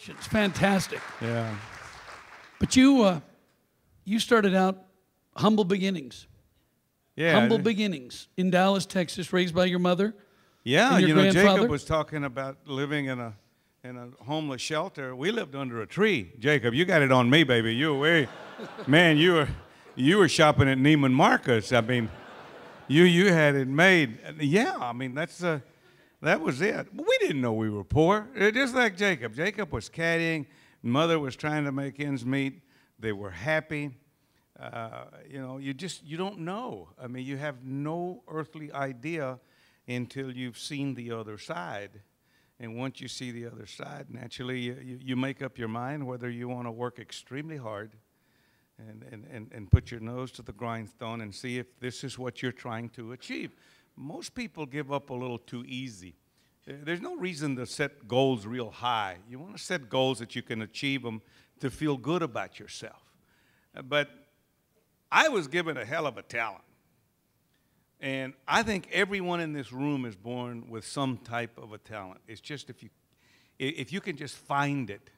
It's fantastic. Yeah. But you started out humble beginnings. Yeah. Humble beginnings in Dallas, Texas, raised by your mother. Yeah, and your you know, grandfather? Jacob was talking about living in a homeless shelter. We lived under a tree. Jacob, you got it on me, baby. Man, you were shopping at Neiman Marcus. I mean, you had it made. Yeah, I mean that was it. But we didn't know we were poor. Just like Jacob. Jacob was caddying. Mother was trying to make ends meet. They were happy. You know, you don't know. I mean, you have no earthly idea until you've seen the other side. And once you see the other side, naturally you make up your mind whether you want to work extremely hard and put your nose to the grindstone and see if this is what you're trying to achieve. Most people give up a little too easy. There's no reason to set goals real high. You want to set goals that you can achieve them to feel good about yourself. But I was given a hell of a talent. And I think everyone in this room is born with some type of a talent. It's just if you can just find it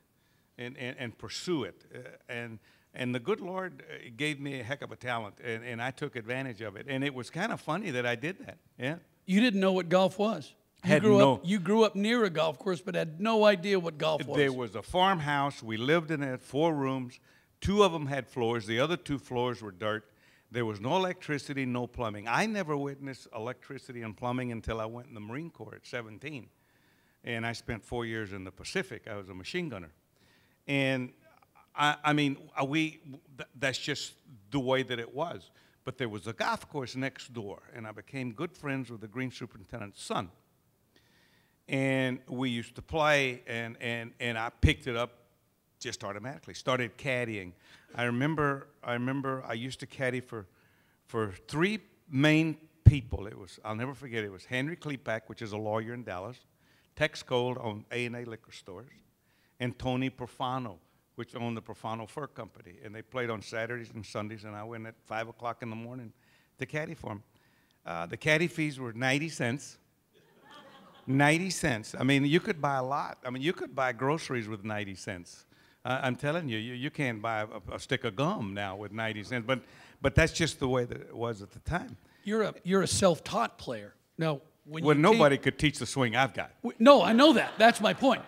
and pursue it. And the good Lord gave me a heck of a talent, and I took advantage of it. And it was kind of funny that I did that. Yeah. You didn't know what golf was. You grew up near a golf course, but had no idea what golf was. There was a farmhouse. We lived in it, 4 rooms. 2 of them had floors. The other 2 floors were dirt. There was no electricity, no plumbing. I never witnessed electricity and plumbing until I went in the Marine Corps at 17. And I spent 4 years in the Pacific. I was a machine gunner. And I mean, that's just the way that it was. But there was a golf course next door, and I became good friends with the green superintendent's son. And we used to play, and I picked it up just automatically, started caddying. I remember I used to caddy for 3 main people. I'll never forget, it was Henry Klepak, which is a lawyer in Dallas, Tex Gold owned A&A liquor stores, and Tony Profano, which owned the Profano Fur Company. And they played on Saturdays and Sundays, and I went at 5 o'clock in the morning to caddy for them. The caddy fees were 90 cents. 90 cents. I mean, you could buy a lot. I mean, you could buy groceries with 90 cents. I'm telling you, you can't buy a stick of gum now with 90 cents. But that's just the way that it was at the time. You're a self-taught player. Now, nobody could teach the swing I've got. No, I know that. That's my point.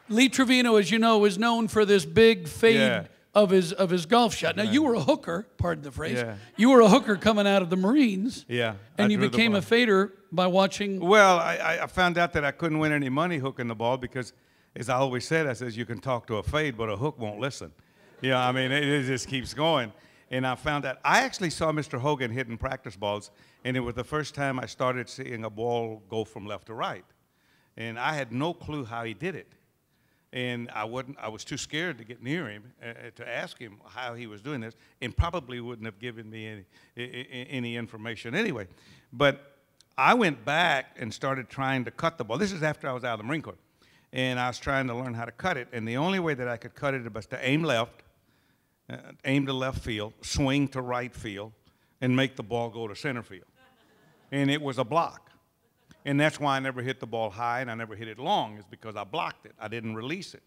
Lee Trevino, as you know, is known for this big fade of his golf shot. Now, you were a hooker, pardon the phrase. Yeah. You were a hooker coming out of the Marines. Yeah. And you became a fader by watching. Well, I found out that I couldn't win any money hooking the ball because, as I always said, I says, you can talk to a fade, but a hook won't listen. Yeah, I mean, it just keeps going. And I found out, I actually saw Mr. Hogan hitting practice balls, and it was the first time I started seeing a ball go from left to right. And I had no clue how he did it. And I was too scared to get near him to ask him how he was doing this, and probably wouldn't have given me any information anyway. But I went back and started trying to cut the ball. This is after I was out of the Marine Corps. And I was trying to learn how to cut it. And the only way that I could cut it was to aim left, aim to left field, swing to right field, and make the ball go to center field. And it was a block. And that's why I never hit the ball high and I never hit it long, is because I blocked it. I didn't release it.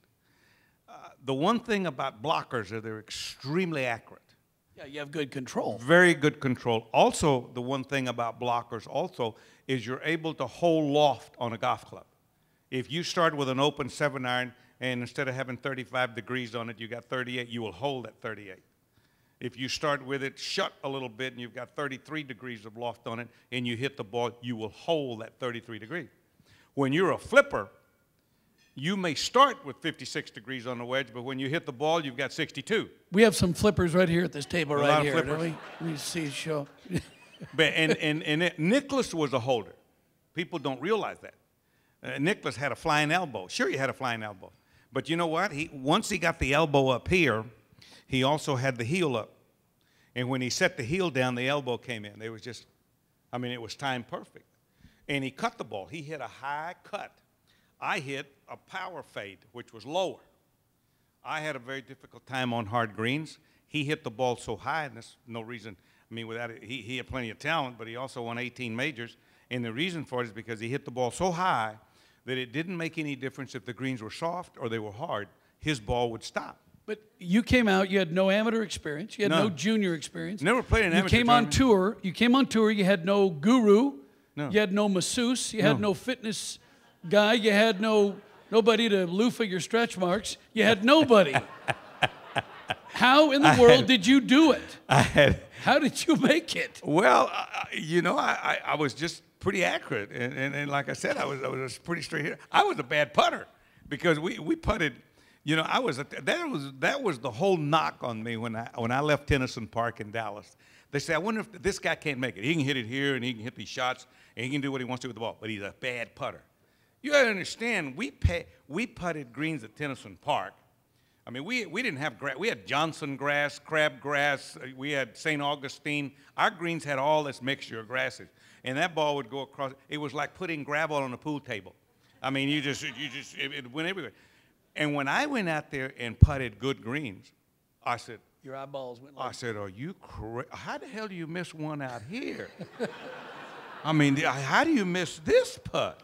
The one thing about blockers is they're extremely accurate. Yeah, you have good control. Very good control. Also, the one thing about blockers also is you're able to hold loft on a golf club. If you start with an open 7-iron and instead of having 35 degrees on it, you got 38, you will hold at 38. If you start with it shut a little bit and you've got 33 degrees of loft on it and you hit the ball, you will hold at 33 degrees. When you're a flipper, you may start with 56 degrees on the wedge, but when you hit the ball, you've got 62. We have some flippers right here at this table right here. Flippers. Let me see the show. Nicklaus was a holder. People don't realize that. Nicklaus had a flying elbow. Sure, he had a flying elbow. But you know what? Once he got the elbow up here, he also had the heel up. And when he set the heel down, the elbow came in. It was just, I mean, it was timed perfect. And he cut the ball. He hit a high cut. I hit a power fade, which was lower. I had a very difficult time on hard greens. He hit the ball so high, and there's no reason. I mean, without it, he had plenty of talent, but he also won 18 majors. And the reason for it is because he hit the ball so high that it didn't make any difference if the greens were soft or they were hard. his ball would stop. But you came out, you had no amateur experience, you had no junior experience. Never played an amateur tournament. You came on tour, you had no guru, you had no masseuse, you had no fitness guy, you had nobody to loofah your stretch marks, you had nobody. How in the world did you do it? How did you make it? Well, you know, I was just pretty accurate, and like I said, I was pretty straight here. I was a bad putter because we putted. You know, that was the whole knock on me when I left Tennyson Park in Dallas. They say, I wonder if this guy can't make it. He can hit it here, and he can hit these shots, and he can do what he wants to with the ball, but he's a bad putter. You got to understand, we putted greens at Tennyson Park. I mean, we didn't have grass. We had Johnson grass, crab grass. We had St. Augustine. Our greens had all this mixture of grasses, and that ball would go across. It was like putting gravel on a pool table. I mean, it went everywhere. And when I went out there and putted good greens, I said, your eyeballs went like, I said, are you crazy? How the hell do you miss one out here? I mean, how do you miss this putt?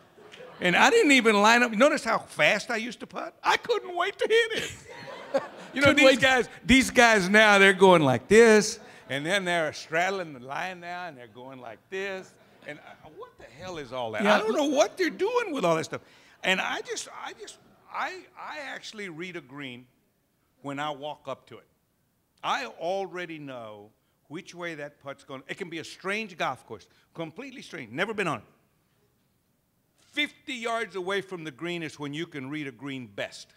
And I didn't even line up. Notice how fast I used to putt? I couldn't wait to hit it. You know, these guys now, they're going like this, and then they're straddling the line now, and they're going like this. And what the hell is all that? Yeah. I don't know what they're doing with all that stuff. And I actually read a green when I walk up to it. I already know which way that putt's going. It can be a strange golf course, completely strange, never been on it. 50 yards away from the green is when you can read a green best.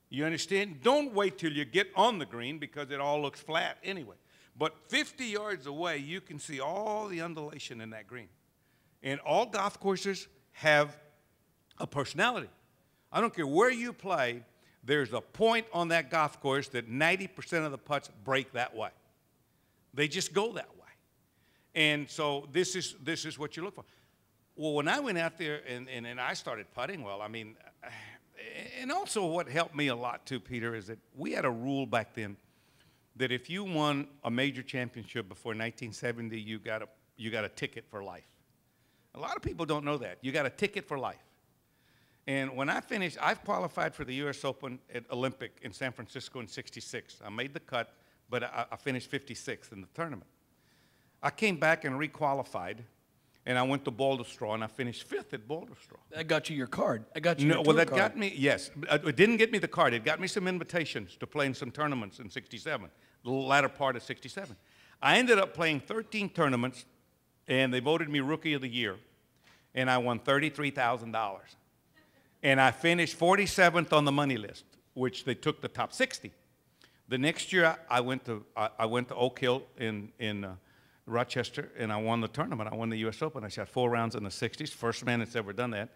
You understand? Don't wait till you get on the green because it all looks flat anyway. But 50 yards away, you can see all the undulation in that green. And all golf courses have a personality. I don't care where you play, there's a point on that golf course that 90% of the putts break that way. They just go that way. And so this is what you look for. Well, when I went out there and I started putting, well, I mean, and also what helped me a lot too, Peter, is that we had a rule back then that if you won a major championship before 1970, you got a ticket for life. A lot of people don't know that. You got a ticket for life. And when I finished, I've qualified for the U.S. Open at Olympic in San Francisco in '66. I made the cut, but I finished 56th in the tournament. I came back and requalified, and I went to Boulder Straw, and I finished 5th at Boulder Straw. That got you your card. I got you your tour well, that card. got me, yes. It didn't get me the card. It got me some invitations to play in some tournaments in '67, the latter part of '67. I ended up playing 13 tournaments, and they voted me Rookie of the Year, and I won $33,000. And I finished 47th on the money list, which they took the top 60. The next year, I went to Oak Hill in Rochester, and I won the tournament. I won the U.S. Open. I shot 4 rounds in the 60s, first man that's ever done that,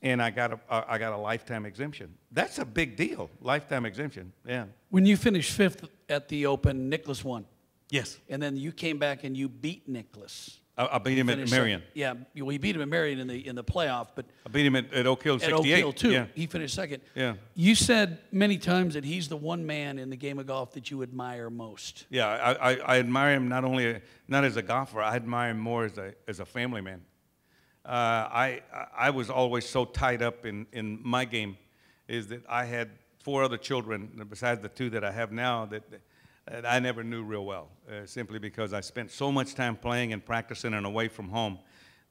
and I got a lifetime exemption. That's a big deal, lifetime exemption. Yeah. When you finished 5th at the Open, Nicklaus won. Yes. And then you came back and you beat Nicklaus. I beat him at Marion. Yeah, we beat him at Marion in the playoff, but I beat him at Oak Hill in '68. At Oak Hill too. Yeah. He finished 2nd. Yeah. You said many times that he's the one man in the game of golf that you admire most. Yeah, I admire him not as a golfer. I admire him more as a family man. I was always so tied up in my game, is that I had 4 other children besides the 2 that I have now that I never knew real well, simply because I spent so much time playing and practicing and away from home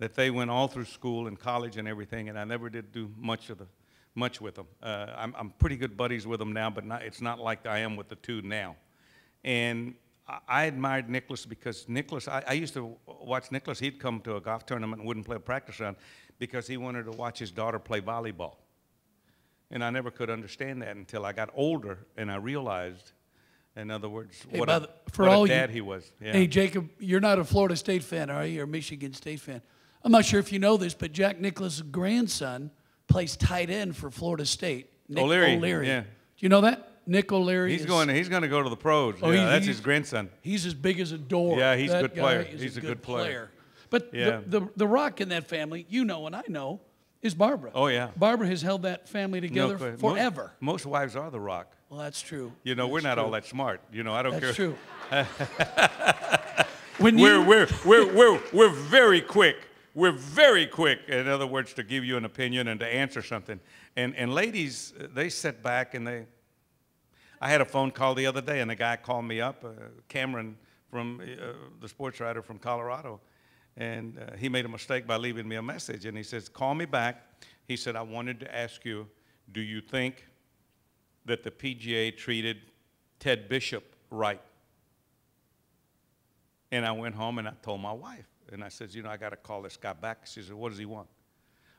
that they went all through school and college and everything, and I never did do much with them. I'm pretty good buddies with them now, but it's not like I am with the 2 now. And I admired Nicklaus because Nicklaus, I used to watch Nicklaus. He'd come to a golf tournament and wouldn't play a practice round because he wanted to watch his daughter play volleyball. And I never could understand that until I got older and I realized, in other words, what a dad he was. Yeah. Hey, Jacob, you're not a Florida State fan, are you? Or a Michigan State fan? I'm not sure if you know this, but Jack Nicklaus' grandson plays tight end for Florida State. Nick O'Leary. Yeah. Do you know that? Nick O'Leary. He's going to go to the pros. Oh, yeah, that's his grandson. He's as big as a door. Yeah, he's a good player. He's a good player. But yeah. the rock in that family, you know and I know, is Barbara. Oh, yeah. Barbara has held that family together forever. Most wives are the rock. Well, that's true. You know, we're not all that smart. You know, I don't care. That's true. We're very quick we're very quick, in other words, to give you an opinion and to answer something. And ladies, they sit back and I had a phone call the other day, and a guy called me up, Cameron, from the sports writer from Colorado, and he made a mistake by leaving me a message, and he says, call me back. He said, I wanted to ask you, do you think that the PGA treated Ted Bishop right? And I went home and I told my wife, and I said, you know, I got to call this guy back. She said, what does he want?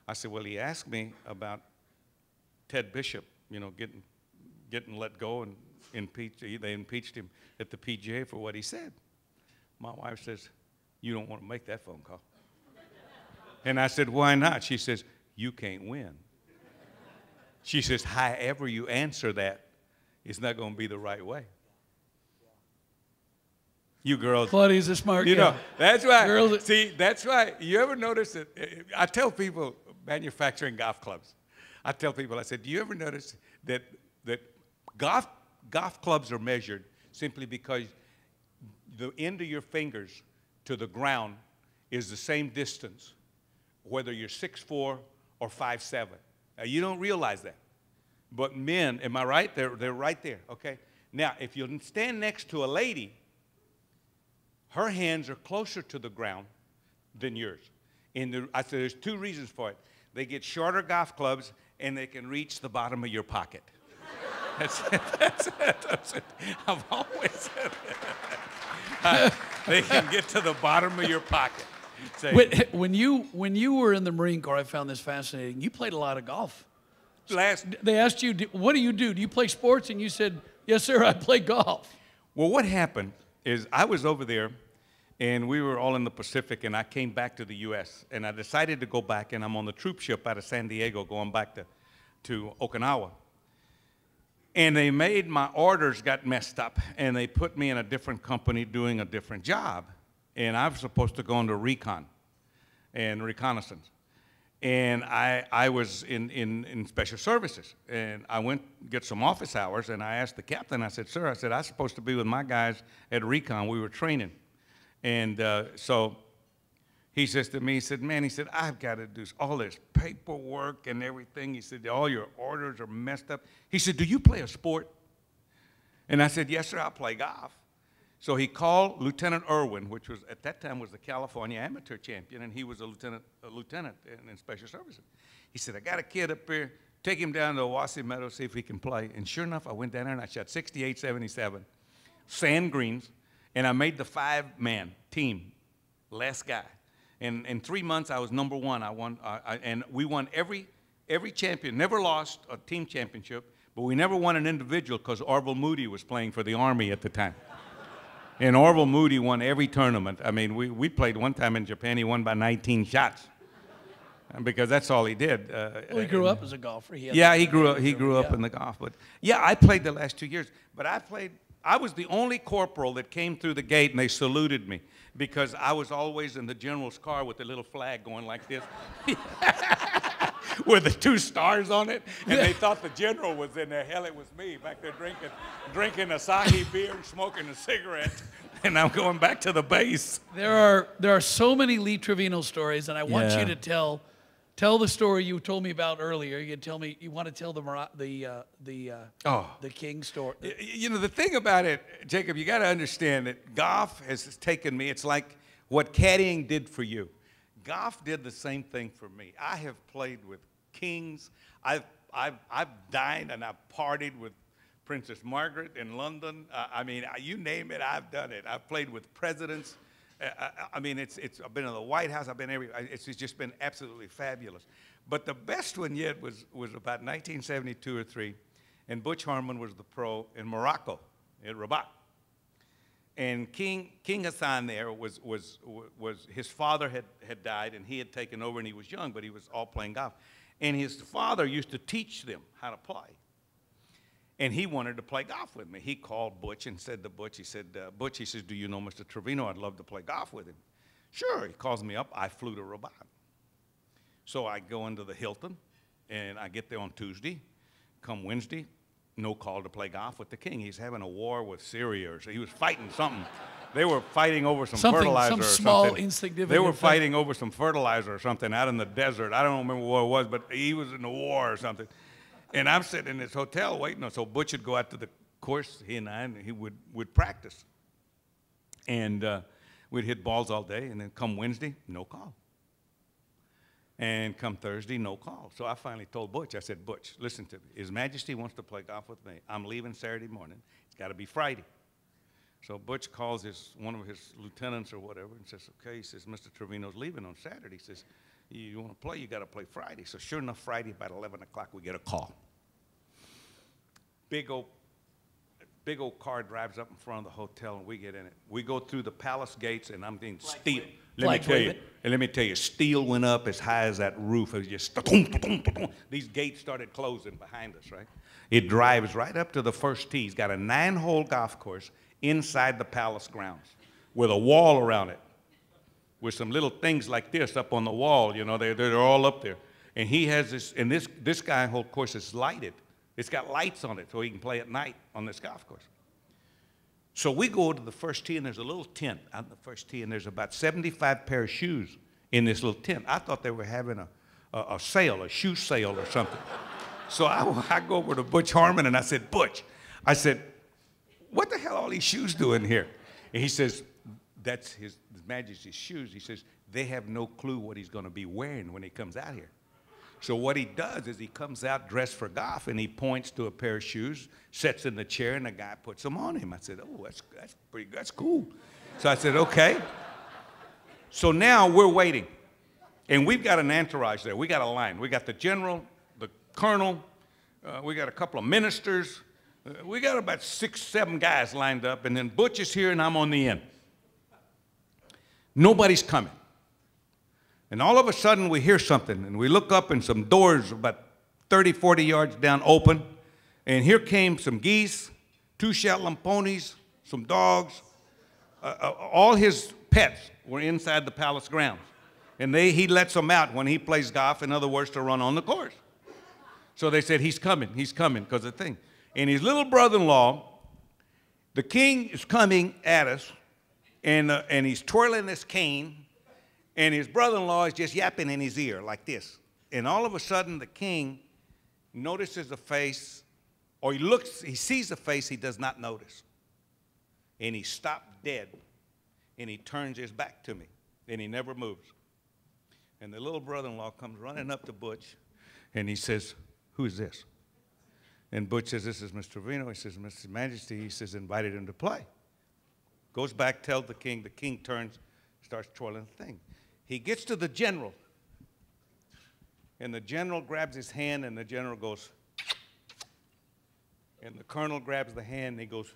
I said, well, he asked me about Ted Bishop, you know, getting let go and they impeached him at the PGA for what he said. My wife says, you don't want to make that phone call. And I said, why not? She says, you can't win. She says, however you answer that, it's not going to be the right way. You girls. Claudia's a smart You girl. know, that's right. Girls, See, that's right. You ever notice that? I tell people manufacturing golf clubs. I tell people, I said, do you ever notice that golf clubs are measured simply because the end of your fingers to the ground is the same distance, whether you're 6'4" or 5'7". Now, you don't realize that. But men, am I right? They're right there, okay? Now, if you stand next to a lady, her hands are closer to the ground than yours. And I said there's two reasons for it. They get shorter golf clubs, and they can reach the bottom of your pocket. That's it. That's it. I've always said that. They can get to the bottom of your pocket. When you were in the Marine Corps, I found this fascinating. You played a lot of golf. They asked you, what do you do? Do you play sports? And you said, yes, sir, I play golf. Well, what happened is I was over there, and we were all in the Pacific, and I came back to the U.S., and I decided to go back, and I'm on the troop ship out of San Diego going back to Okinawa. And they made my orders got messed up, and they put me in a different company doing a different job. And I was supposed to go into recon and reconnaissance. And I was in special services. And I went to get some office hours, and I asked the captain, I said, sir, I was supposed to be with my guys at recon. We were training. And so he says to me, he said, man, he said, I've got to do all this paperwork and everything. He said, all your orders are messed up. He said, do you play a sport? And I said, yes, sir, I play golf. So he called Lieutenant Irwin, which was at that time was the California amateur champion, and he was a lieutenant in special services. He said, I got a kid up here. Take him down to Owasso Meadow, see if he can play. And sure enough, I went down there and I shot 68, 77, sand greens, and I made the 5-man team, last guy. And in 3 months, I was number one. I won, and we won every champion. Never lost a team championship, but we never won an individual because Orville Moody was playing for the Army at the time. And Orville Moody won every tournament. I mean, we played one time in Japan. He won by 19 shots because that's all he did. Well, he grew up as a golfer. He grew up in the golf. But yeah, I played the last 2 years. But I was the only corporal that came through the gate and they saluted me because I was always in the general's car with the little flag going like this. With the 2 stars on it, and they thought the general was in there. Hell, it was me back there drinking Asahi beer and smoking a cigarette, and I'm going back to the base. There are so many Lee Trevino stories, and I want you to tell the story you told me about earlier. You want to tell the King story. You know, the thing about it, Jacob, you got to understand that golf has taken me. It's like what caddying did for you. Golf did the same thing for me. I have played with kings. I've dined and I've partied with Princess Margaret in London. I mean, you name it, I've done it. I've played with presidents. I mean, I've been in the White House. I've been everywhere. It's just been absolutely fabulous. But the best one yet was about 1972 or 3, and Butch Harmon was the pro in Morocco, at Rabat. And King Hassan there was his father had died, and he had taken over, and he was young, but he was all playing golf. And his father used to teach them how to play. And he wanted to play golf with me. He called Butch and said to Butch, Butch, he says, do you know Mr. Trevino? I'd love to play golf with him. Sure, he calls me up. I flew to Rabat. So I go into the Hilton, and I get there on Tuesday. Come Wednesday, no call to play golf with the king. He's having a war with Syria, or so he was fighting something. They were fighting over some something, fertilizer some or small, something. insignificant They were thing. fighting over some fertilizer or something out in the desert. I don't remember what it was, but he was in the war or something. And I'm sitting in this hotel waiting. So Butch would go out to the course, he and I, and he would practice. And we'd hit balls all day, and then come Wednesday, no call. And come Thursday, no call. So I finally told Butch, I said, Butch, listen to me. His Majesty wants to play golf with me. I'm leaving Saturday morning. It's got to be Friday. So Butch calls one of his lieutenants or whatever and says, okay, he says, Mr. Trevino's leaving on Saturday. He says, you want to play, you got to play Friday. So sure enough, Friday about 11 o'clock, we get a call. Big old car drives up in front of the hotel, and we get in it. We go through the palace gates, and I'm getting steel. Let me tell you, steel went up as high as that roof. It was just, these gates started closing behind us, right? It drives right up to the first tee. He's got a 9-hole golf course inside the palace grounds with a wall around it, with some little things like this up on the wall. You know, they're all up there. And he has this, and this guy whole course is lighted. It's got lights on it so he can play at night on this golf course. So we go to the first tee, and there's a little tent on the first tee, and there's about 75 pair of shoes in this little tent. I thought they were having a sale, a shoe sale or something. So I go over to Butch Harmon, and I said, Butch, I said, what the hell are all these shoes doing here? And he says, that's His Majesty's shoes. He says, they have no clue what he's going to be wearing when he comes out here. So what he does is he comes out dressed for golf, and he points to a pair of shoes, sits in the chair, and the guy puts them on him. I said, oh, that's pretty good. That's cool. So I said, okay. So now we're waiting, and we've got an entourage there. We got a line. We got the general, the colonel. We got a couple of ministers. We got about 6, 7 guys lined up, and then Butch is here, and I'm on the end. Nobody's coming. And all of a sudden, we hear something, and we look up, and some doors about 30, 40 yards down open, and here came some geese, 2 Shetland ponies, some dogs. All his pets were inside the palace grounds, and he lets them out when he plays golf, in other words, to run on the course. So they said, he's coming, because of the thing. And his little brother-in-law, the king is coming at us, and he's twirling this cane, and his brother-in-law is just yapping in his ear like this. And all of a sudden, the king notices a face, or he sees a face he does not notice. And he stopped dead, and he turns his back to me, and he never moves. And the little brother-in-law comes running up to Butch, and he says, who is this? And Butch says, this is Mr. Trevino. He says, Mr. Majesty, he says, invited him to play. Goes back, tells the king turns, starts twirling the thing. He gets to the general, and the general grabs his hand, and the general goes, and the colonel grabs the hand, and he goes,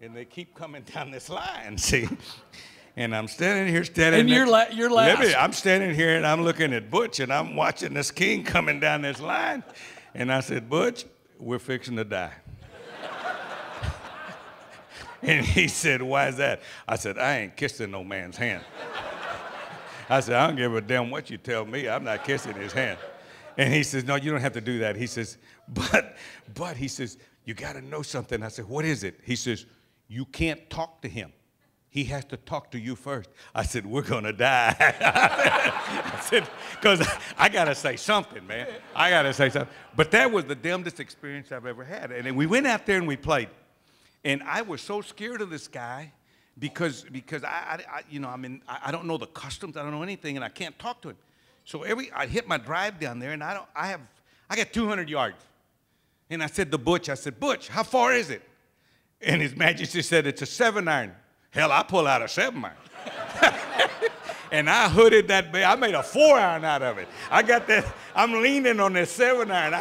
and they keep coming down this line, see? And I'm standing here, And you're last. I'm standing here, and I'm looking at Butch, and I'm watching this king coming down this line. And I said, Butch, we're fixing to die. And he said, why is that? I said, I ain't kissing no man's hand. I said, I don't give a damn what you tell me. I'm not kissing his hand. And he says, no, you don't have to do that. He says, but he says, you got to know something. I said, what is it? He says, you can't talk to him. He has to talk to you first. I said, we're going to die. I said, because I got to say something, man. I got to say something. But that was the damnedest experience I've ever had. And then we went out there and we played. And I was so scared of this guy because I don't know the customs. I don't know anything, and I can't talk to him. So I hit my drive down there, and I got 200 yards. And I said to Butch, Butch, how far is it? And His Majesty said, it's a 7-iron. Hell, I pull out a 7-iron. And I hooded that baby. I made a 4-iron out of it. I'm leaning on this 7-iron.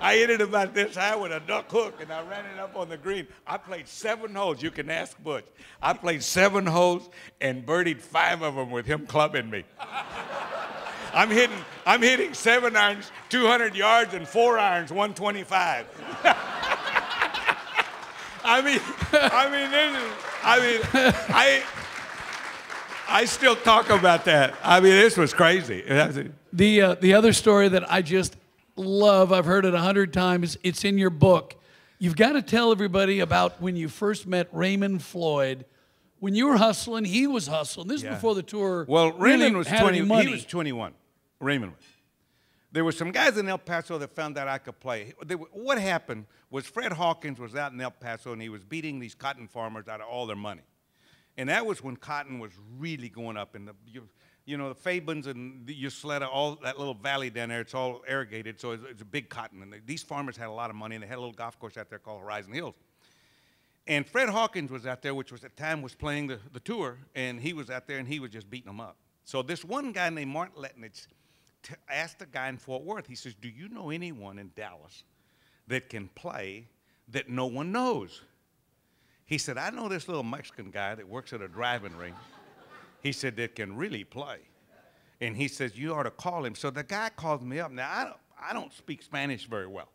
I hit it about this high with a duck hook, and I ran it up on the green. I played 7 holes. You can ask Butch. I played 7 holes and birdied 5 of them with him clubbing me. I'm hitting 7 irons, 200 yards, and 4 irons, 125. I still talk about that. I mean, this was crazy. The other story that I just love, I've heard it 100 times, it's in your book, You've got to tell everybody about when you first met Raymond Floyd. When you were hustling, he was hustling. This is before the tour. Well, Raymond was 20. Money. He was 21. Raymond was. There were some guys in El Paso that found out I could play. What happened was Fred Hawkins was out in El Paso, and he was beating these cotton farmers out of all their money. And that was when cotton was really going up. And you know, the Fabens and the Ysleta, all that little valley down there, it's all irrigated, so it's a big cotton. And these farmers had a lot of money, and they had a little golf course out there called Horizon Hills. And Fred Hawkins was out there, which was at the time was playing the tour, and he was out there, and he was just beating them up. So this one guy named Martin Letnich asked a guy in Fort Worth, he says, do you know anyone in Dallas that can play that no one knows? He said, I know this little Mexican guy that works at a driving range. He said, that can really play. And he says, you ought to call him. So the guy calls me up. Now, I don't speak Spanish very well.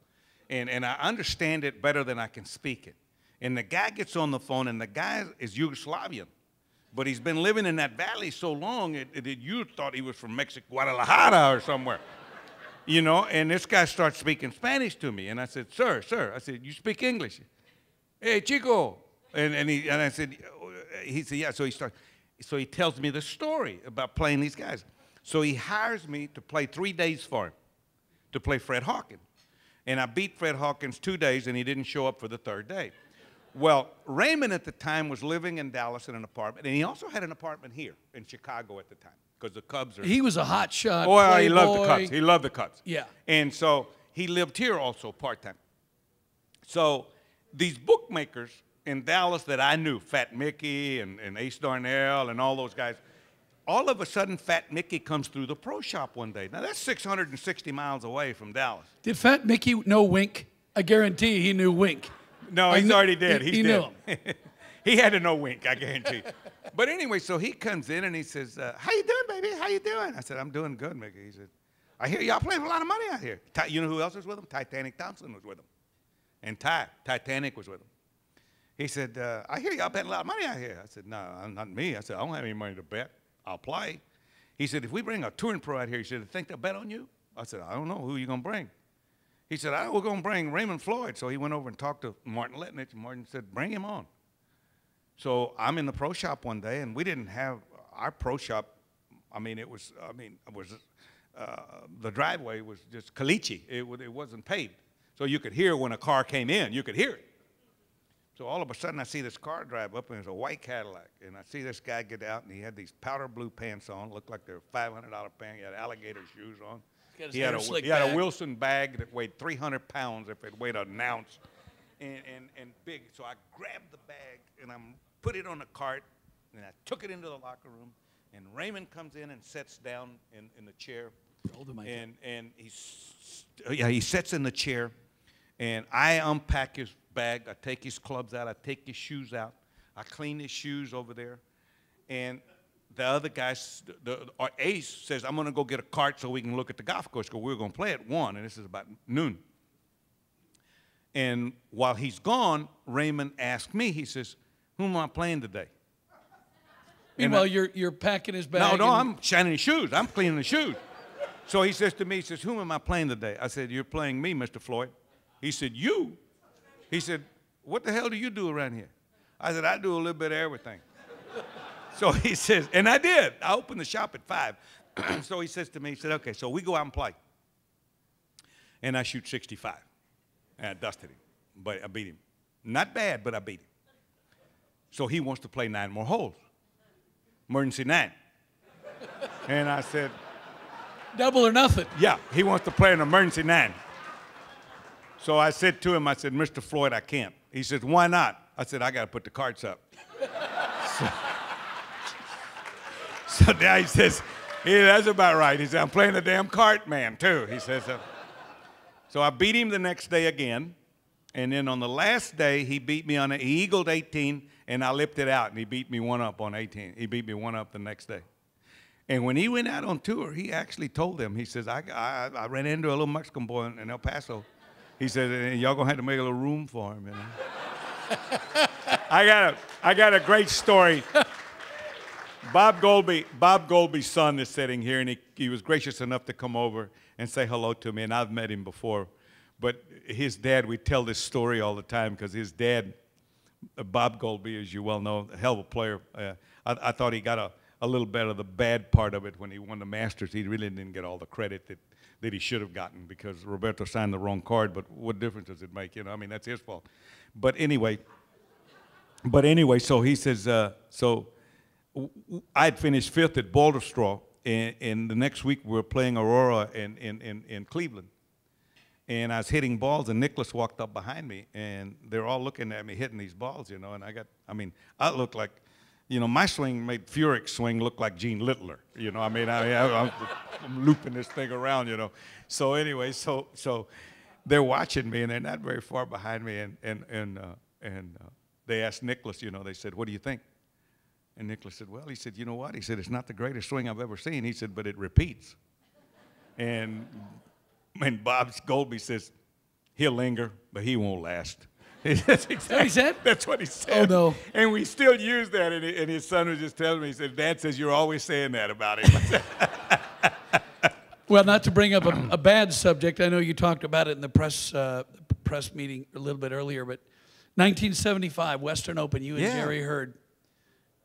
And I understand it better than I can speak it. And the guy gets on the phone, and the guy is Yugoslavian. But he's been living in that valley so long that you thought he was from Mexico, Guadalajara or somewhere. You know, and this guy starts speaking Spanish to me. And I said, sir, I said, you speak English? Hey, chico. And I said, he said, yeah. So he tells me the story about playing these guys. So he hires me to play 3 days for him, to play Fred Hawkins. And I beat Fred Hawkins 2 days, and he didn't show up for the third day. Well, Raymond at the time was living in Dallas in an apartment, and he also had an apartment here in Chicago at the time, because the Cubs are... He was a hot shot Oh, he loved the Cubs. He loved the Cubs. Yeah. And so he lived here also part-time. So these bookmakers in Dallas that I knew, Fat Mickey and Ace Darnell and all those guys, all of a sudden Fat Mickey comes through the pro shop one day. Now, that's 660 miles away from Dallas. Did Fat Mickey know Wink? I guarantee he knew Wink. No, he's already dead. He's dead. Knew him. He had to know Wink, I guarantee. But anyway, so he comes in and he says, how you doing, baby? How you doing? I said, I'm doing good, Mickey. He said, I hear y'all playing a lot of money out here. You know who else was with him? Titanic Thompson was with him. And Titanic was with him. He said, I hear y'all betting a lot of money out here. I said, no, not me. I said, I don't have any money to bet. I'll play. He said, if we bring a touring pro out here, he said, think they'll bet on you? I said, I don't know. Who are you going to bring? He said, we're going to bring Raymond Floyd. So he went over and talked to Martin Letnich, and Martin said, bring him on. So I'm in the pro shop one day, and we didn't have our pro shop. The driveway was just caliche. It wasn't paved. So you could hear when a car came in. You could hear it. So all of a sudden, I see this car drive up, and it's a white Cadillac. And I see this guy get out, and he had these powder blue pants on. Looked like they were $500 pants. He had alligator shoes on. He had a Wilson bag that weighed 300 pounds if it weighed an ounce, and big. So I grabbed the bag, and I put it on a cart, and I took it into the locker room. And Raymond comes in and sits down in the chair. And he sits in the chair, and I unpack his bag. I take his clubs out. I take his shoes out. I clean his shoes over there. And the other guy, our ace, says, I'm going to go get a cart so we can look at the golf course because we're going to play at 1, and this is about noon. And while he's gone, Raymond asked me, he says, who am I playing today? Meanwhile, you're packing his bag. No, I'm shining his shoes. I'm cleaning the shoes. So he says to me, he says, whom am I playing today? I said, you're playing me, Mr. Floyd. He said, you? He said, what the hell do you do around here? I said, I do a little bit of everything. So he says, and I did. I opened the shop at 5. So he says to me, he said, okay, so we go out and play. And I shoot 65. And I dusted him. But I beat him. Not bad, but I beat him. So he wants to play 9 more holes. Emergency 9. And I said, double or nothing. Yeah, he wants to play an emergency 9. So I said to him, I said, Mr. Floyd, I can't. He says, why not? I said, I got to put the carts up. So now he says, yeah, that's about right. He said, I'm playing the damn cart man, too. He says, so I beat him the next day again. And then on the last day, he beat me he eagled 18, and I lipped it out, and he beat me 1 up on 18. He beat me 1 up the next day. And when he went out on tour, he actually told them, he says, I ran into a little Mexican boy in El Paso. He said, y'all going to have to make a little room for him, you know. I got a great story. Bob Goldby's son is sitting here, and he was gracious enough to come over and say hello to me, and I've met him before. But his dad, we tell this story all the time because his dad, Bob Goldby, as you well know, a hell of a player. I thought he got a little bit of the bad part of it when he won the Masters. He really didn't get all the credit that he should have gotten because Roberto signed the wrong card. But what difference does it make? You know, I mean, that's his fault. But anyway, so he says, so I'd finished fifth at Boulder Straw, and the next week we were playing Aurora in Cleveland. And I was hitting balls, and Nicklaus walked up behind me, and they're all looking at me hitting these balls, you know, and I looked like, you know, my swing made Furyk's swing look like Gene Littler, you know, I mean, I'm looping this thing around, you know. So anyway, so they're watching me, and they're not very far behind me, and they asked Nicklaus, you know, they said, what do you think? And Nicklaus said, well, he said, you know what? He said, it's not the greatest swing I've ever seen. He said, but it repeats. And Bob Goldby says, he'll linger, but he won't last. That's exactly what he said? That's what he said. Oh, no. And we still use that, and his son was just telling me, he said, Dad says you're always saying that about him. Well, not to bring up a bad subject, I know you talked about it in the press meeting a little bit earlier, but 1975 Western Open, you and Jerry Hurd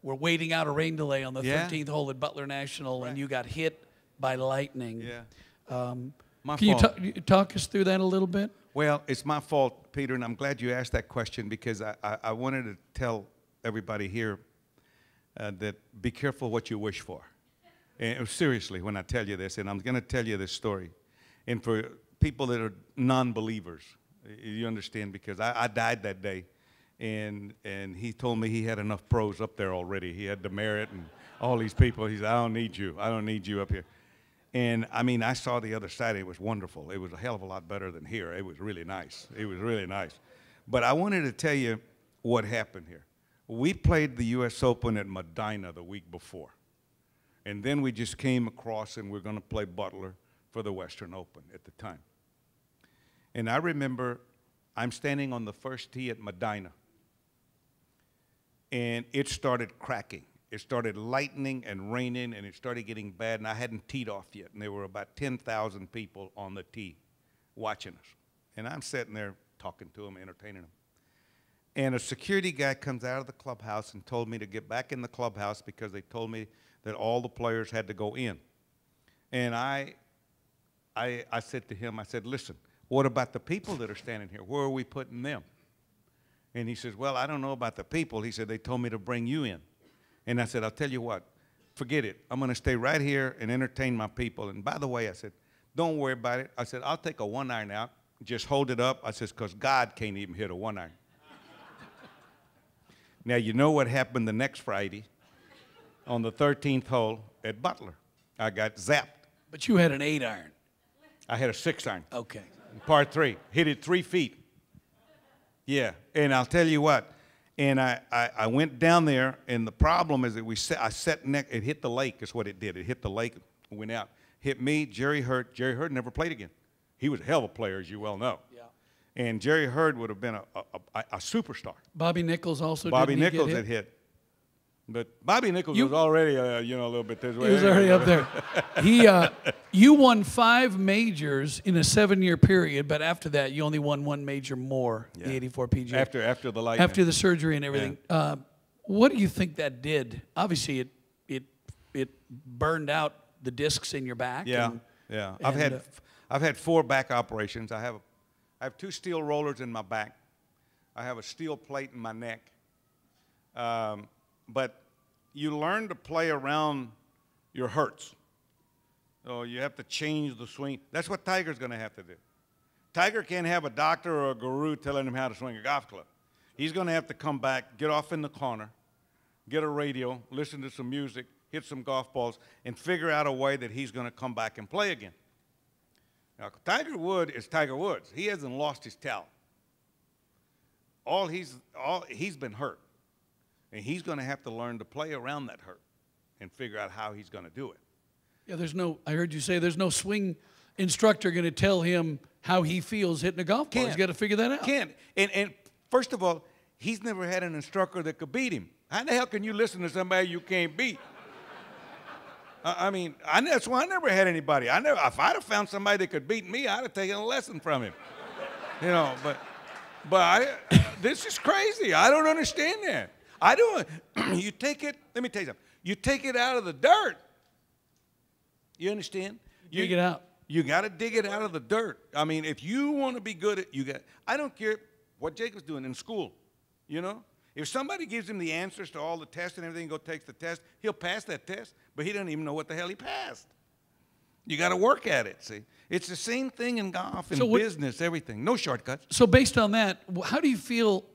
were waiting out a rain delay on the 13th hole at Butler National, and you got hit by lightning. Yeah. Can you talk us through that a little bit? Well, it's my fault, Peter, and I'm glad you asked that question because I wanted to tell everybody here that be careful what you wish for. And seriously, when I tell you this, and I'm going to tell you this story, and for people that are non-believers, you understand, because I died that day, and he told me he had enough pros up there already. He had Demerit and all these people. He said, I don't need you up here. And, I mean, I saw the other side. It was wonderful. It was a hell of a lot better than here. It was really nice. It was really nice. But I wanted to tell you what happened here. We played the U.S. Open at Medina the week before. And then we just came across, and we're going to play Butler for the Western Open at the time. And I remember I'm standing on the first tee at Medina, and it started cracking. It started lightning and raining, and it started getting bad, and I hadn't teed off yet, and there were about 10,000 people on the tee watching us. And I'm sitting there talking to them, entertaining them. And a security guy comes out of the clubhouse and told me to get back in the clubhouse because they told me that all the players had to go in. And I said to him, I said, listen, what about the people that are standing here? Where are we putting them? And he says, well, I don't know about the people. He said, they told me to bring you in. And I said, I'll tell you what, forget it. I'm going to stay right here and entertain my people. And by the way, I said, don't worry about it. I said, I'll take a 1-iron out, just hold it up. I said, because God can't even hit a 1-iron. Now, you know what happened the next Friday on the 13th hole at Butler? I got zapped. But you had an 8-iron. I had a 6-iron. Okay. Par 3. Hit it 3 feet. Yeah, and I'll tell you what. And I went down there, and the problem is that I sat next. It hit the lake. Is what it did. It hit the lake, went out, hit me. Jerry Hurd. Jerry Hurd never played again. He was a hell of a player, as you well know. Yeah. And Jerry Hurd would have been a superstar. Bobby Nichols also. Bobby Nichols had hit. But Bobby Nichols was already, a little bit this way. He was already up there. You won 5 majors in a 7-year period, but after that, you only won 1 major more, the 84 PGA. After the lightning. After the surgery and everything. Yeah. What do you think that did? Obviously, it burned out the discs in your back. Yeah, yeah. I've had 4 back operations. I have 2 steel rollers in my back. I have a steel plate in my neck. But you learn to play around your hurts. So you have to change the swing. That's what Tiger's going to have to do. Tiger can't have a doctor or a guru telling him how to swing a golf club. He's going to have to come back, get off in the corner, get a radio, listen to some music, hit some golf balls, and figure out a way that he's going to come back and play again. Now, Tiger Woods is Tiger Woods. He hasn't lost his talent. He's been hurt. And he's going to have to learn to play around that hurt and figure out how he's going to do it. Yeah, I heard you say there's no swing instructor going to tell him how he feels hitting a golf ball. He's got to figure that out. Can't. And first of all, he's never had an instructor that could beat him. How the hell can you listen to somebody you can't beat? That's why I never had anybody. If I'd have found somebody that could beat me, I'd have taken a lesson from him. You know, this is crazy. I don't understand that. I don't. You take it. Let me tell you something. You take it out of the dirt. You understand? You dig it out. You got to dig it out of the dirt. I mean, if you want to be good at, I don't care what Jacob's doing in school. You know, if somebody gives him the answers to all the tests and everything, go takes the test, he'll pass that test, but he doesn't even know what the hell he passed. You got to work at it. See, it's the same thing in golf, in business, everything. No shortcuts. So based on that, how do you feel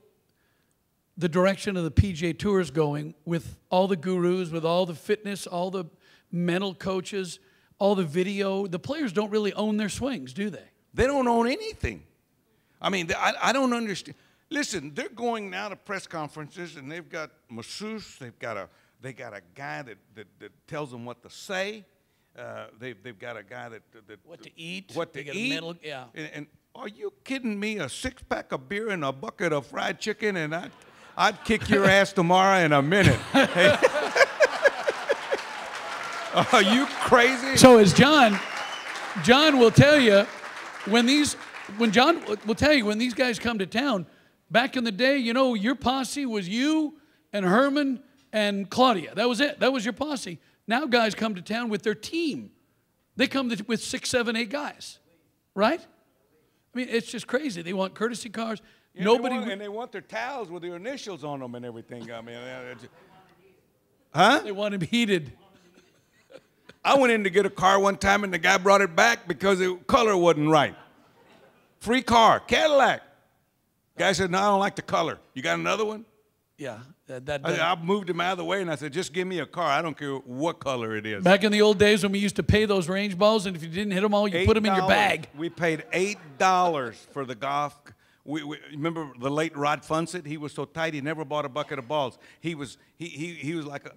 the direction of the PGA Tour is going with all the gurus, with all the fitness, all the mental coaches, all the video? The players don't really own their swings, do they? They don't own anything. I mean, I don't understand. Listen, they're going now to press conferences, and they've got masseuse. They got a guy that tells them what to say. They've got a guy that what to eat. What to eat. Yeah. And are you kidding me? A 6-pack of beer and a bucket of fried chicken, and I'd kick your ass tomorrow in a minute. Hey. Are you crazy? So as John will tell you, when these guys come to town, back in the day, you know, your posse was you and Herman and Claudia. That was it. That was your posse. Now guys come to town with their team. They come with 6, 7, 8 guys, right? I mean, it's just crazy. They want courtesy cars. Yeah, they want their towels with their initials on them and everything. I mean, huh? They want them heated. I went in to get a car one time, and the guy brought it back because the color wasn't right. Free car, Cadillac. Guy said, no, I don't like the color. You got another one? Yeah. I moved him out of the way, and I said, just give me a car. I don't care what color it is. Back in the old days when we used to pay those range balls, and if you didn't hit them all, you put them in your bag. We paid $8 for the golf. We remember the late Rod Funsett? He was so tight he never bought a bucket of balls. He was like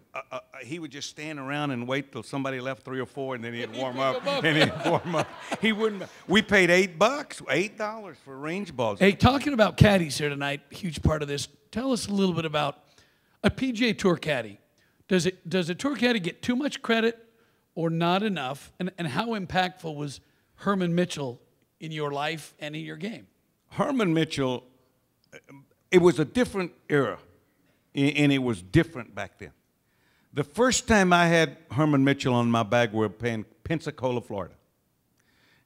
he would just stand around and wait till somebody left 3 or 4, and then he'd warm up and he'd warm up. He wouldn't. We paid $8 for range balls. Hey, talking about caddies here tonight, huge part of this. Tell us a little bit about a PGA Tour caddy. Does a Tour caddy get too much credit or not enough? And how impactful was Herman Mitchell in your life and in your game? Herman Mitchell, it was a different era, and it was different back then. The first time I had Herman Mitchell on my bag, we were playing Pensacola, Florida,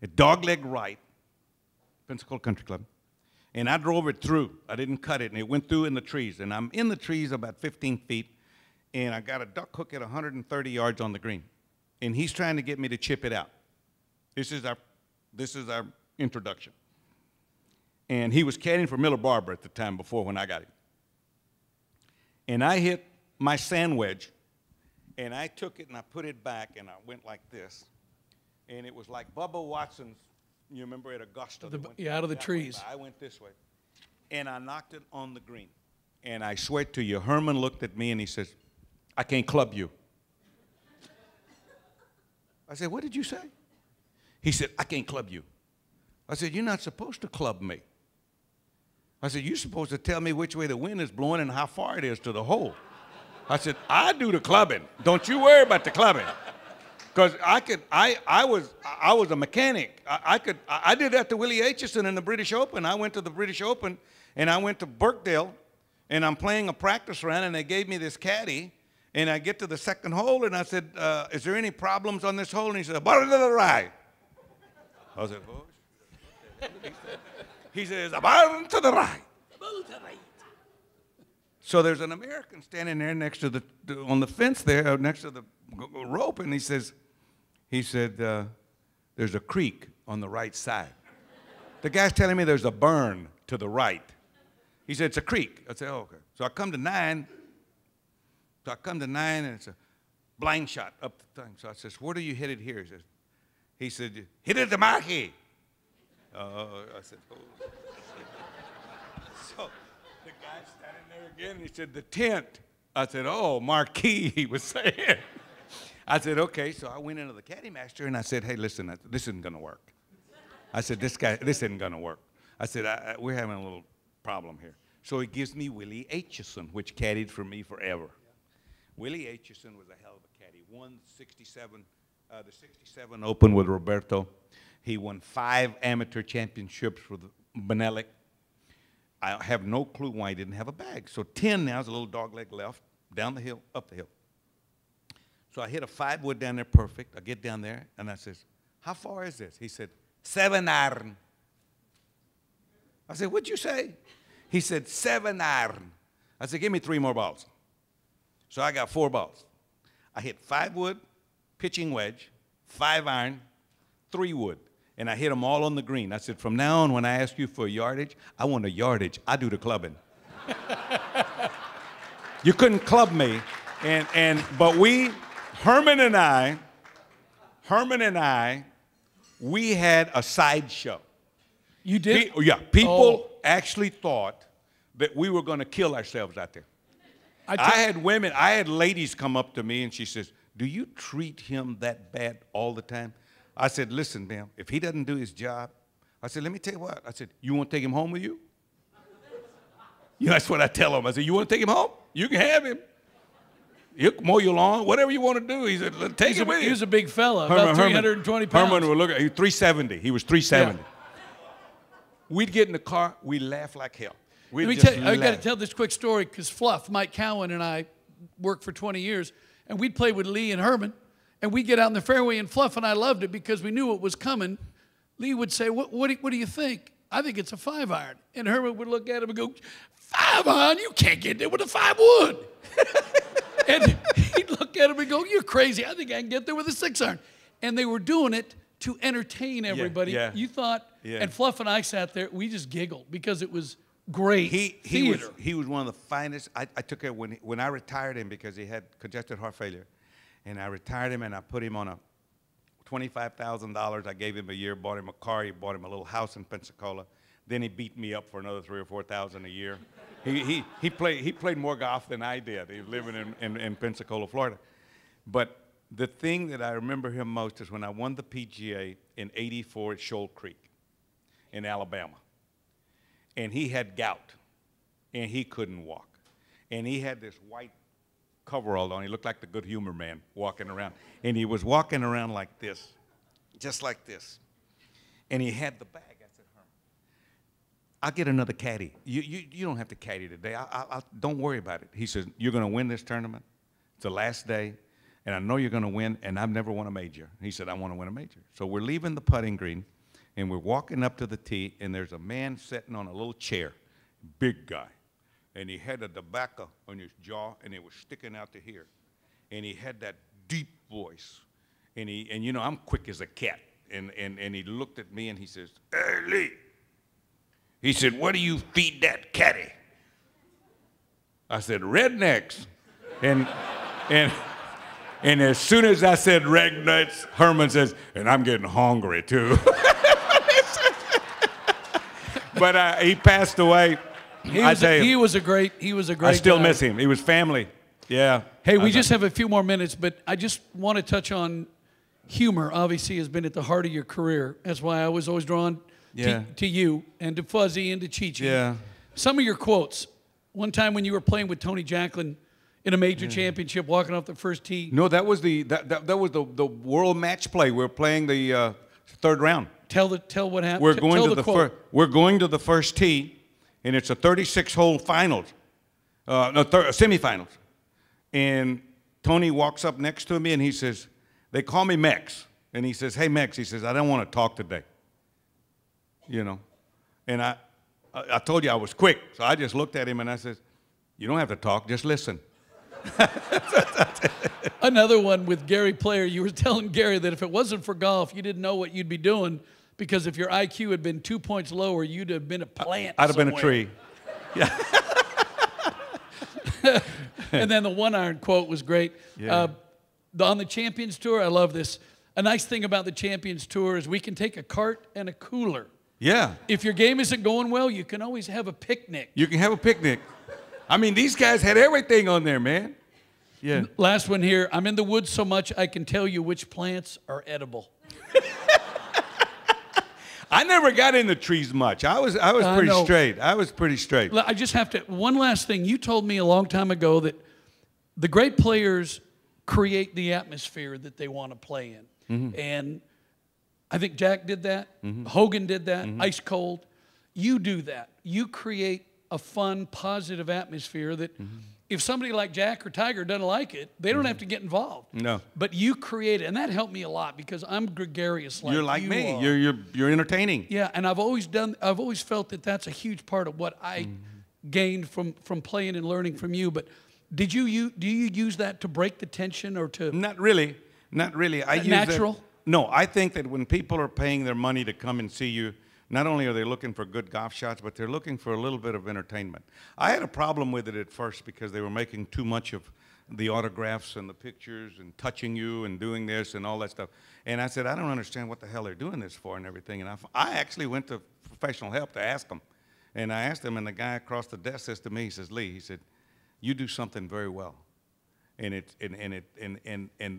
at Dogleg Right, Pensacola Country Club, and I drove it through. I didn't cut it, and it went through in the trees, and I'm in the trees about 15 feet, and I got a duck hook at 130 yards on the green, and he's trying to get me to chip it out. This is our introduction. And he was caddying for Miller Barber at the time before when I got him. And I hit my sand wedge, and I took it and I put it back, and I went like this. And it was like Bubba Watson's, you remember at Augusta? Out of the trees. I went this way. And I knocked it on the green. And I swear to you, Herman looked at me and he says, I can't club you. I said, what did you say? He said, I can't club you. I said, you're not supposed to club me. I said, you're supposed to tell me which way the wind is blowing and how far it is to the hole. I said, I do the clubbing. Don't you worry about the clubbing. Because I was a mechanic. I did that to Willie Aitchison in the British Open. I went to the British Open, and I went to Birkdale, and I'm playing a practice round, and they gave me this caddy, and I get to the second hole, and I said, is there any problems on this hole? And he said, about to the right. I said, oh. He says, about to the right. So there's an American standing there next to on the fence there, next to the rope, and he said, there's a creek on the right side. The guy's telling me there's a burn to the right. He said, it's a creek. I said, oh, okay. So I come to 9. And it's a blind shot up the thing. So I says, where do you hit it here? He said, hit it at the marquee. I said, oh. So the guy's standing there again, and he said, the tent. I said, oh, marquee, he was saying. I said, okay. So I went into the caddy master, and I said, hey, listen, this isn't going to work. I said, this isn't going to work. I said, we're having a little problem here. So he gives me Willie Aitchison, which caddied for me forever. Willie Aitchison was a hell of a caddy. Won the 67 Open with Roberto. He won 5 amateur championships Benelli. I have no clue why he didn't have a bag. So 10 now is a little dog leg left, down the hill, up the hill. So I hit a 5-wood down there perfect. I get down there, and I says, how far is this? He said, 7 iron. I said, what'd you say? He said, 7 iron. I said, give me 3 more balls. So I got 4 balls. I hit 5-wood, pitching wedge, 5 iron, 3 wood. And I hit them all on the green. I said, from now on, when I ask you for a yardage, I want a yardage. I do the clubbing. You couldn't club me. But Herman and I, we had a sideshow. You did? Yeah. People actually thought that we were going to kill ourselves out there. I had ladies come up to me, and she says, do you treat him that bad all the time? I said, listen, ma'am, if he doesn't do his job, I said, let me tell you what. I said, you want to take him home with you? That's what I tell him. I said, you want to take him home? You can have him. He'll mow your lawn, whatever you want to do. He said, take him with you. He was a big fella, about 320 pounds. Herman would look at, he was 370. He was 370. Yeah. We'd get in the car, we'd laugh like hell. I got to tell this quick story because Fluff, Mike Cowan, and I worked for 20 years, and we'd play with Lee and Herman, and we'd get out in the fairway, and Fluff and I loved it because we knew what was coming. Lee would say, what do you think? I think it's a 5-iron. And Herman would look at him and go, 5-iron? You can't get there with a 5-wood. And he'd look at him and go, you're crazy. I think I can get there with a 6-iron. And they were doing it to entertain everybody. Yeah. You thought, and Fluff and I sat there, we just giggled because it was great theater. He was one of the finest. I took care when I retired him because he had congestive heart failure. And I retired him, and I put him on a $25,000. I gave him a year, bought him a car. He bought him a little house in Pensacola. Then he beat me up for another $3,000 or $4,000 a year. He played more golf than I did. He was living in Pensacola, Florida. But the thing that I remember him most is when I won the PGA in '84 at Shoal Creek in Alabama. And he had gout, and he couldn't walk. And he had this white coverall on. He looked like the Good Humor Man walking around. And he was walking around like this, just like this. And he had the bag. I said, Herman, I'll get another caddy. You don't have to caddy today. Don't worry about it. He says, you're going to win this tournament. It's the last day, and I know you're going to win, and I've never won a major. He said, I want to win a major. So we're leaving the putting green, and we're walking up to the tee, and there's a man sitting on a little chair, big guy. And he had a tobacco on his jaw, and it was sticking out to here. And he had that deep voice. And you know, I'm quick as a cat. And he looked at me, and he says, hey, Lee. He said, what do you feed that caddy? I said, rednecks. And as soon as I said rednecks, Herman says, and I'm getting hungry, too. But he passed away. He was a great I still guy. miss him. He was family. Yeah. Hey, we just have a few more minutes, but I just want to touch on humor. Obviously, has been at the heart of your career. That's why I was always drawn to you and to Fuzzy and to Chi-Chi. Yeah. Some of your quotes. One time when you were playing with Tony Jacklin in a major championship, walking off the first tee. No, that was the world match play. We were playing the third round. Tell what happened. We're going to the first tee. And it's a 36-hole finals, semifinals. And Tony walks up next to me, and he says, they call me Mex. And he says, hey, Mex, he says, I don't want to talk today. You know. And I told you I was quick. So I just looked at him, and I said, you don't have to talk, just listen. Another one with Gary Player. You were telling Gary that if it wasn't for golf, you didn't know what you'd be doing. Because if your IQ had been 2 points lower, you'd have been a plant I'd have been a tree. Yeah. And then the 1-iron quote was great. Yeah. On the Champions Tour, I love this. A nice thing about the Champions Tour is we can take a cart and a cooler. Yeah. If your game isn't going well, you can always have a picnic. You can have a picnic. I mean, these guys had everything on there, man. Yeah. Last one here. I'm in the woods so much I can tell you which plants are edible. I never got in the trees much. I was pretty straight. I was pretty straight. I just have to, one last thing. You told me a long time ago that the great players create the atmosphere that they want to play in. Mm-hmm. And I think Jack did that. Mm-hmm. Hogan did that, ice cold. you do that. You create a fun, positive atmosphere that if somebody like Jack or Tiger doesn't like it, they don't have to get involved. No. But you create it, and that helped me a lot because I'm gregarious like you're like you me. are. You're entertaining. Yeah, and I've always felt that that's a huge part of what I gained from playing and learning from you. But do you use that to break the tension or to? Not really. Not really. I use natural? That, no, I think that when people are paying their money to come and see you, not only are they looking for good golf shots, but they're looking for a little bit of entertainment. I had a problem with it at first because they were making too much of the autographs and the pictures and touching you and doing this and all that stuff. And I said, I don't understand what the hell they're doing this for and everything. And I actually went to professional help to ask them. And I asked them, and the guy across the desk says to me, he says, Lee, he said, you do something very well. And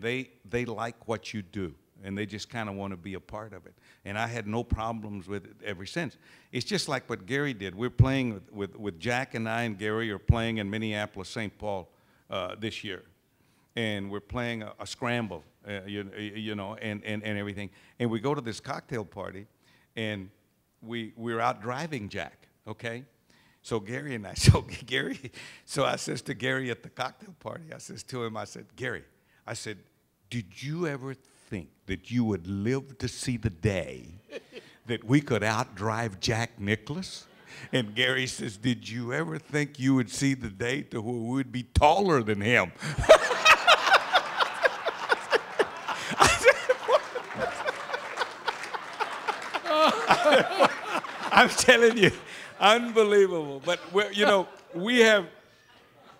they like what you do. And they just kind of want to be a part of it. And I had no problems with it ever since. It's just like what Gary did. We're playing with Jack and I and Gary are playing in Minneapolis, St. Paul this year. And we're playing a scramble, you know, and everything. And we go to this cocktail party, and we're out driving Jack, okay? So Gary and I, so I says to Gary at the cocktail party, I says to him, I said, Gary, I said, did you ever think that you would live to see the day that we could outdrive Jack Nicklaus? And Gary says, did you ever think you would see the day to where we would be taller than him? I'm telling you, unbelievable. But you know, we have,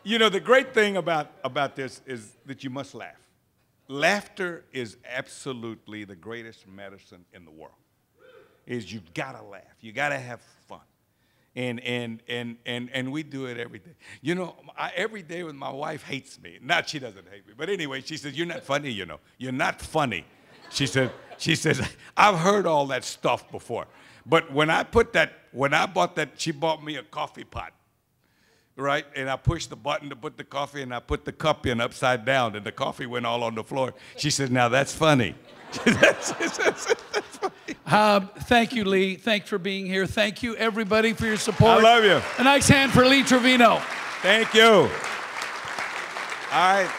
you know, the great thing about this is that you must laugh. Laughter is absolutely the greatest medicine in the world. You've got to laugh. You got to have fun. And we do it every day. You know, every day when my wife hates me. Not she doesn't hate me, but anyway, she says, you're not funny, you know. You're not funny. She says, I've heard all that stuff before. But when I bought that, she bought me a coffee pot. Right? And I pushed the button to put the coffee, and I put the cup in upside down, and the coffee went all on the floor. She said, now that's funny. That's funny. Thank you, Lee. Thanks for being here. Thank you, everybody, for your support. I love you. A nice hand for Lee Trevino. Thank you. All right.